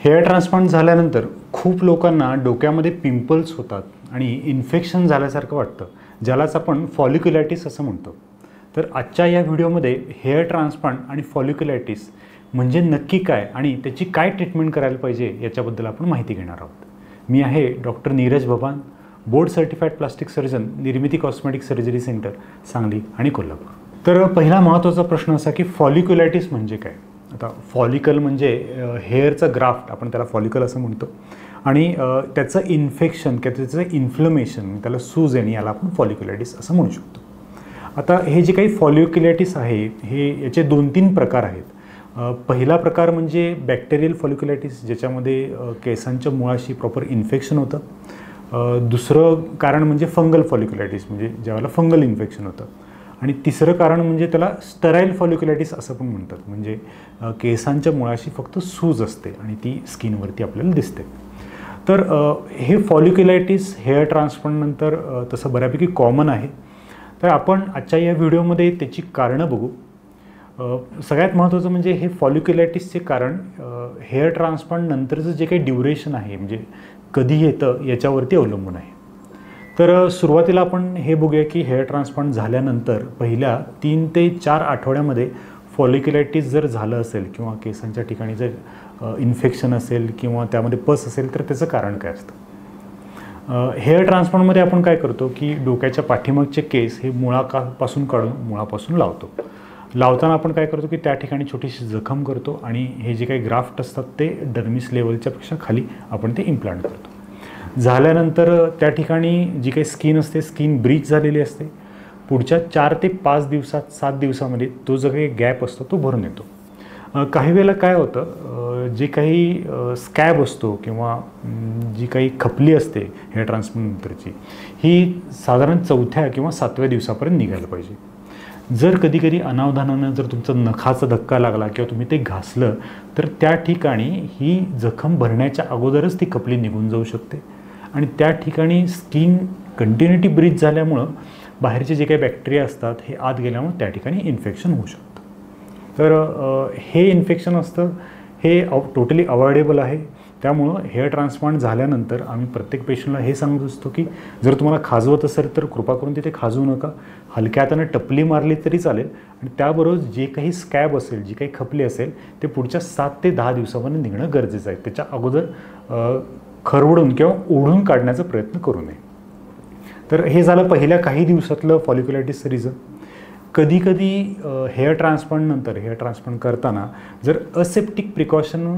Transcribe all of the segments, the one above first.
Hair transplant झाल्यानंतर खूप लोकांना डोक्यामध्ये पिंपल्स होतात आणि इन्फेक्शन झाल्यासारखं वाटतं, ज्यालाच आपण फॉलिक्युलायटिस असं म्हणतो. तर आजच्या या व्हिडिओमध्ये हेअर ट्रान्सप्लांट आणि फॉलिक्युलायटिस म्हणजे नक्की काय आणि त्याची काय ट्रीटमेंट करायला पाहिजे याच्याबद्दल आपण माहिती घेणार आहोत. मी आहे doctor Neeraj Bhaban, board certified plastic surgeon, Nirmiti cosmetic surgery centre, Sangli आणि कोल्हापूर. तर पहिला महत्त्वाचा प्रश्न असा की फॉलिक्युलायटिस म्हणजे काय. आता फॉलिकल म्हणजे हेअरचं ग्राफ्ट, आपण त्याला फॉलिकल असं म्हणतो, आणि त्याचं इन्फेक्शन किंवा त्याचं इन्फ्लमेशन, त्याला सूज येणे, याला आपण फॉलिक्युलायटिस असं म्हणू शकतो. आता हे जे काही फॉलिक्युलायटिस आहे हे याचे 2-3 प्रकार आहेत. पहिला प्रकार म्हणजे बॅक्टेरियल फॉलिक्युलायटिस, ज्याच्यामध्ये केसांच्या मुळाशी प्रॉपर इन्फेक्शन होतं. दुसरं कारण म्हणजे फंगल फॉलिक्युलायटिस, म्हणजे ज्यावेळेला फंगल इन्फेक्शन होतं. आणि तिसरं कारण म्हणजे त्याला स्टराईल फॉलिक्युलायटिस असं पण म्हणतात, म्हणजे केसांच्या मुळाशी फक्त सूज असते आणि ती स्किनवरती आपल्याला दिसते. तर हे फॉलिक्युलायटिस हेअर ट्रान्सप्लांटनंतर तसं बऱ्यापैकी कॉमन आहे. तर आपण आजच्या या व्हिडिओमध्ये त्याची कारणं बघू. सगळ्यात महत्त्वाचं म्हणजे हे फॉलिक्युलायटिसचे कारण हेअर ट्रान्सप्लांटनंतरचं जे काही ड्युरेशन आहे, म्हणजे कधी येतं याच्यावरती अवलंबून आहे. तर सुरुवातीला आपण हे बघूया की हेअर ट्रान्सप्लांट झाल्यानंतर पहिल्या 3 ते 4 आठवड्यामध्ये फॉलिक्युलायटिस जर झालं असेल किंवा केसांच्या ठिकाणी जर इन्फेक्शन असेल किंवा त्यामध्ये पस असेल तर त्याचं कारण काय असतं. हेअर ट्रान्सप्लांटमध्ये आपण काय करतो की डोक्याच्या पाठीमागचे केस हे मुळापासून काढून मुळापासून लावतो. लावताना आपण काय करतो की त्या ठिकाणी छोटीशी जखम करतो आणि हे जे काही ग्राफ्ट असतात ते डर्मिस लेवलच्या पेक्षा खाली आपण ते इम्प्लांट करतो. झाल्यानंतर त्या ठिकाणी जी काही स्किन असते, स्किन ब्रीच झालेली असते. पुढच्या 4 ते 5 दिवसात, 7 दिवसामध्ये तो जो काही गॅप असतो तो भरून येतो. काही वेळेला काय होतं, जे काही स्कॅब असतो किंवा जी काही खपली असते हेअर ट्रान्सप्लांटनंतरची, ही साधारण 4थ्या किंवा 7व्या दिवसापर्यंत निघायला पाहिजे. जर कधी अनावधानानं जर तुमचा नखाचा धक्का लागला किंवा तुम्ही ते घासलं तर त्या ठिकाणी ही जखम भरण्याच्या अगोदरच ती खपली निघून जाऊ शकते आणि त्या ठिकाणी स्किन कंटिन्युटी ब्रीच झाल्यामुळं बाहेरचे जे काही बॅक्टेरिया असतात हे आत गेल्यामुळे त्या ठिकाणी इन्फेक्शन होऊ शकतं. तर हे इन्फेक्शन असतं हे टोटली अवॉइडेबल आहे. त्यामुळं हेअर ट्रान्सप्लांट झाल्यानंतर आम्ही प्रत्येक पेशंटला हे सांगत असतो की जर तुम्हाला खाजवत असेल तर कृपा करून तिथे खाजवू नका. हलक्या हाताने टपली मारली तरी चालेल आणि त्याबरोबर जे काही स्कॅब असेल, जी काही खपली असेल, ते पुढच्या 7 ते 10 दिवसामध्ये निघणं गरजेचं आहे. त्याच्या अगोदर खरवडून किंवा ओढून काढण्याचा प्रयत्न करू नये. तर हे झालं पहिल्या काही दिवसातलं फॉलिक्युलायटिस रिझन. कधी हेअर ट्रान्सप्लांटनंतर हेअर ट्रान्सप्लांट करताना जर असेप्टिक प्रिकॉशन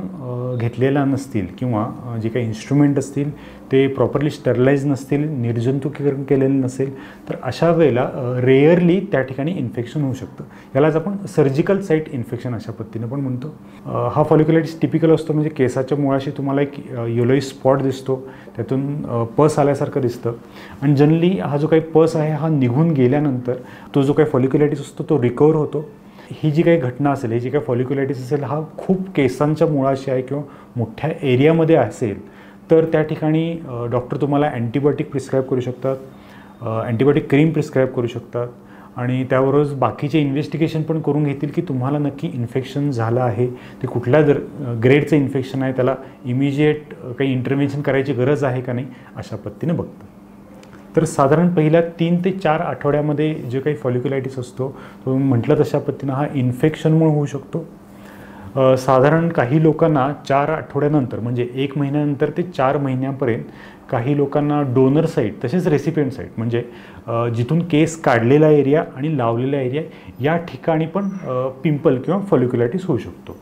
घेतलेला नसतील किंवा जे काही इन्स्ट्रुमेंट असतील ते प्रॉपरली स्टरलाइज नसतील, निर्जंतुकीकरण केलेलं नसेल, तर अशा वेळेला रेअरली त्या ठिकाणी इन्फेक्शन होऊ शकतं. यालाच आपण सर्जिकल साईट इन्फेक्शन अशा पद्धतीनं पण म्हणतो. हा फॉलिक्युलायटिस टिपिकल असतो, म्हणजे केसाच्या मुळाशी तुम्हाला एक येलोई स्पॉट दिसतो, त्यातून पस आल्यासारखं दिसतं आणि जनरली हा जो काही पस आहे हा निघून गेल्यानंतर तो जो काही फॉलिक्युलायटिस असतो तो रिकवर होतो. ही जी काही घटना असेल, ही जी काही फॉलिक्युलायटिस असेल, हा खूप केसांच्या मुळाशी आहे किंवा मोठ्या एरियामध्ये असेल तर त्या ठिकाणी डॉक्टर तुम्हाला अँटीबायोटिक प्रिस्क्राईब करू शकतात, अँटीबायोटिक क्रीम प्रिस्क्राईब करू शकतात आणि त्याबरोबरच बाकीचे इन्व्हेस्टिगेशन पण करून घेतील की तुम्हाला नक्की इन्फेक्शन झालं आहे, ते कुठल्या ग्रेडचं इन्फेक्शन आहे, त्याला इमिजिएट काही इंटरव्हेन्शन करायची गरज आहे का नाही, अशा पद्धतीनं बघतात. तर साधारण पहिल्या 3 ते 4 आठवड्यामध्ये जे काही फॉलिक्युलायटिस असतो तो म्हटलं तशा पद्धतीनं हा इन्फेक्शनमुळे होऊ शकतो. साधारण काही लोकांना 4 आठवड्यानंतर, म्हणजे 1 महिन्यानंतर ते 4 महिन्यापर्यंत काही लोकांना डोनर साईट तसेच रेसिपियंट साईट, म्हणजे जिथून केस काढलेला एरिया आणि लावलेला एरिया या ठिकाणी पण पिंपल किंवा फॉलिक्युलायटिस होऊ शकतो.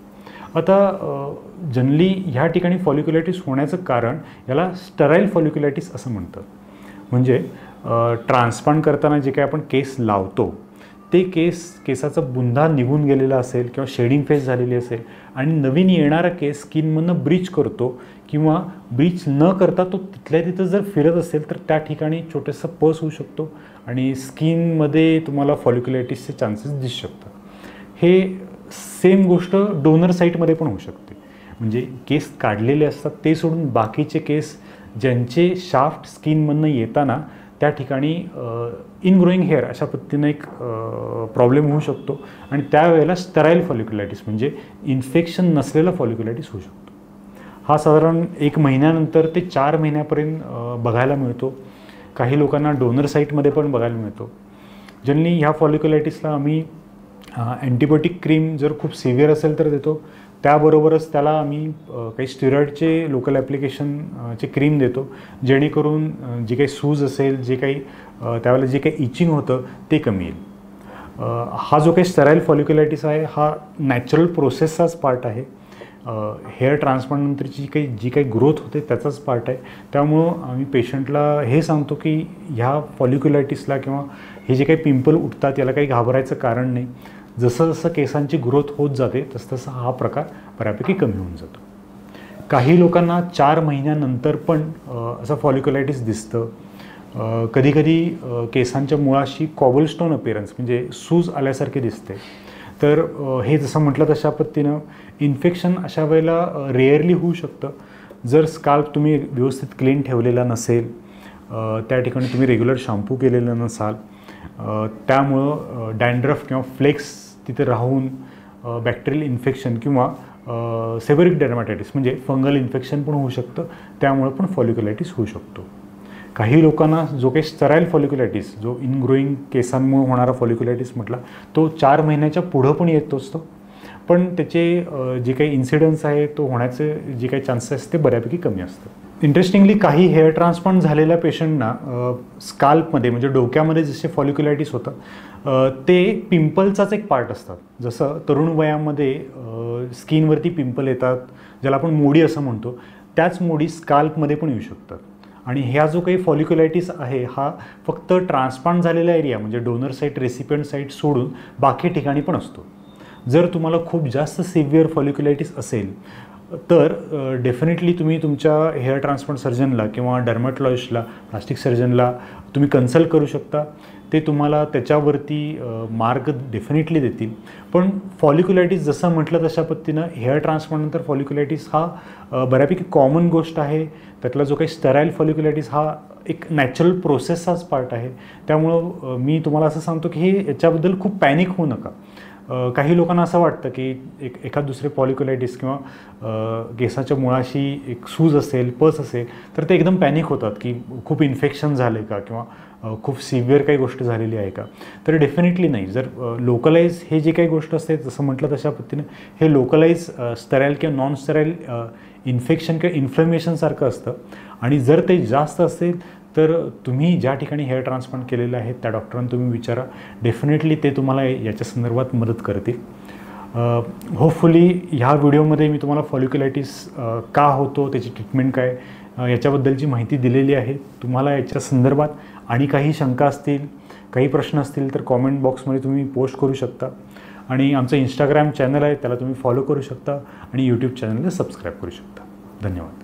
आता जनरली ह्या ठिकाणी फॉलिक्युलायटिस होण्याचं कारण याला स्टराईल फॉलिक्युलायटिस असं म्हणतात. म्हणजे ट्रान्सप्लांट करताना जे काही आपण केस लावतो ते केसाचा बुंदा निघून गेलेला असेल किंवा शेडिंग फेस झालेली असेल आणि नवीन येणारा केस स्किनमधनं ब्रीच करतो किंवा ब्रीच न करता तो तिथल्या तिथं जर फिरत असेल तर त्या ठिकाणी छोटंसं पस होऊ शकतो आणि स्किनमध्ये तुम्हाला फॉलिक्युलायटिसचे चान्सेस दिसू शकतात. हे सेम गोष्ट डोनर साईटमध्ये पण होऊ शकते. म्हणजे केस काढलेले असतात ते सोडून बाकीचे केस ज्यांचे शाफ्ट स्किनमधनं येताना त्या ठिकाणी इनग्रोईंग हेअर अशा पद्धतीनं एक प्रॉब्लेम होऊ शकतो आणि त्यावेळेला स्टराईल फॉलिक्युलायटिस म्हणजे इन्फेक्शन नसलेला फॉलिक्युलायटिस होऊ शकतो. हा साधारण 1 महिन्यानंतर ते 4 महिन्यापर्यंत बघायला मिळतो. काही लोकांना डोनर साईटमध्ये पण बघायला मिळतो. जनरली ह्या फॉलिक्युलायटिसला आम्ही अँटीबायोटिक क्रीम जर खूप सिव्हिअर असेल तर देतो. त्याबरोबरच त्याला आम्ही काही स्टिरॉइडचे लोकल ॲप्लिकेशनचे क्रीम देतो, जेणेकरून जी काही सूज असेल, जे काही त्यावेळेला जे काही इचिंग होतं ते कमी येईल. हा जो काही स्टेराईल फॉलिक्युलायटिस आहे हा नॅचरल प्रोसेसचाच पार्ट आहे. हेअर ट्रान्सप्लांटनंतरची जी काही ग्रोथ होते त्याचाच पार्ट आहे. त्यामुळं आम्ही पेशंटला हे सांगतो की ह्या फॉलिक्युलायटिसला किंवा हे जे काही पिंपल उठतात याला काही घाबरायचं कारण नाही. जसं जसं केसांची ग्रोथ होत जाते तसं हा प्रकार बऱ्यापैकी कमी होऊन जातो. काही लोकांना 4 महिन्यानंतर पण असं फॉलिक्युलायटिस दिसतं. कधीकधी केसांच्या मुळाशी कॉबलस्टोन अपीअरन्स म्हणजे सूज आल्यासारखे दिसते. तर हे जसं म्हटलं तशा पद्धतीनं इन्फेक्शन अशा वेळेला रेअरली होऊ शकतं. जर स्काल्प तुम्ही व्यवस्थित क्लीन ठेवलेला नसेल, त्या ठिकाणी तुम्ही रेग्युलर शॅम्पू केलेलं नसाल, त्यामुळं डॅन्ड्रफ किंवा फ्लेक्स तिथे राहून बॅक्टेरियल इन्फेक्शन किंवा सेबरिक डर्मॅटायटिस म्हणजे फंगल इन्फेक्शन पण होऊ शकतं. त्यामुळं पण फॉलिक्युलायटिस होऊ शकतो. काही लोकांना जो काही स्टेराईल फॉलिक्युलायटिस, जो इनग्रोईंग केसांमुळे होणारा फॉलिक्युलायटिस म्हटला, तो 4 महिन्याच्या पुढं पण येत असतो. पण त्याचे जे काही इन्सिडन्स आहे तो होण्याचे जे काही चान्सेस ते बऱ्यापैकी कमी असतं. इंटरेस्टिंगली काही हेअर ट्रान्सप्लांट झालेल्या पेशंटना स्काल्पमध्ये म्हणजे डोक्यामध्ये जसे फॉलिक्युलायटिस होतं ते पिंपलचाच एक पार्ट असतात. जसं तरुण वयामध्ये स्किनवरती पिंपल येतात, ज्याला आपण मोडी असं म्हणतो, त्याच मोडी स्काल्पमध्ये पण येऊ शकतात. आणि ह्या जो काही फॉलिक्युलायटिस आहे हा फक्त ट्रान्सप्लांट झालेला एरिया म्हणजे डोनर साईट, रेसिपियंट साईट सोडून बाकी ठिकाणी पण असतो. जर तुम्हाला खूप जास्त सिव्हिअर फॉलिक्युलायटिस असेल तर डेफिनेटली तुम्ही तुमच्या हेअर ट्रान्सप्लांट सर्जनला किंवा डर्मॅटॉलॉजिस्टला, प्लास्टिक सर्जनला तुम्ही कन्सल्ट करू शकता. ते तुम्हाला त्याच्यावरती मार्ग डेफिनेटली देतील. पण फॉलिक्युलायटिस जसं म्हटलं तशा पद्धतीनं हेअर ट्रान्सप्लांटनंतर फॉलिक्युलायटिस हा बऱ्यापैकी कॉमन गोष्ट आहे. त्यातला जो काही स्टेराईल फॉलिक्युलायटिस हा एक नॅचरल प्रोसेसचाच पार्ट आहे. त्यामुळं मी तुम्हाला असं सांगतो की हे याच्याबद्दल खूप पॅनिक होऊ नका. काही लोकांना असं वाटतं की एखाद दुसरे फॉलिक्युलायटिस किंवा केसाच्या मुळाशी एक सूज असेल, पस असेल तर ते एकदम पॅनिक होतात की खूप इन्फेक्शन झालं आहे का किंवा खूप सिव्हिअर काही गोष्ट झालेली आहे का. तर डेफिनेटली नाही. जर लोकलाइज हे जे काही गोष्ट असते जसं म्हटलं तशा पद्धतीने हे लोकलाइज स्टेराईल किंवा नॉन स्टेराईल इन्फेक्शन किंवा इन्फ्लमेशनसारखं असतं. आणि जर ते जास्त असेल तर तुम्ही ज्या ठिकाणी हेअर ट्रान्सप्लांट केलेलं आहे त्या डॉक्टरांना तुम्ही विचारा. डेफिनेटली ते तुम्हाला याच्या संदर्भात मदत करतील. होपफुली ह्या व्हिडिओमध्ये मी तुम्हाला फॉलिक्युलायटिस का होतो, त्याची ट्रीटमेंट काय याच्याबद्दलची माहिती दिलेली आहे. तुम्हाला याच्या संदर्भात आणि काही शंका असतील, काही प्रश्न असतील तर कॉमेंट बॉक्समध्ये तुम्ही पोस्ट करू शकता. आणि आमचं इंस्टाग्राम चॅनल आहे त्याला तुम्ही फॉलो करू शकता आणि यूट्यूब चॅनलला सबस्क्राईब करू शकता. धन्यवाद.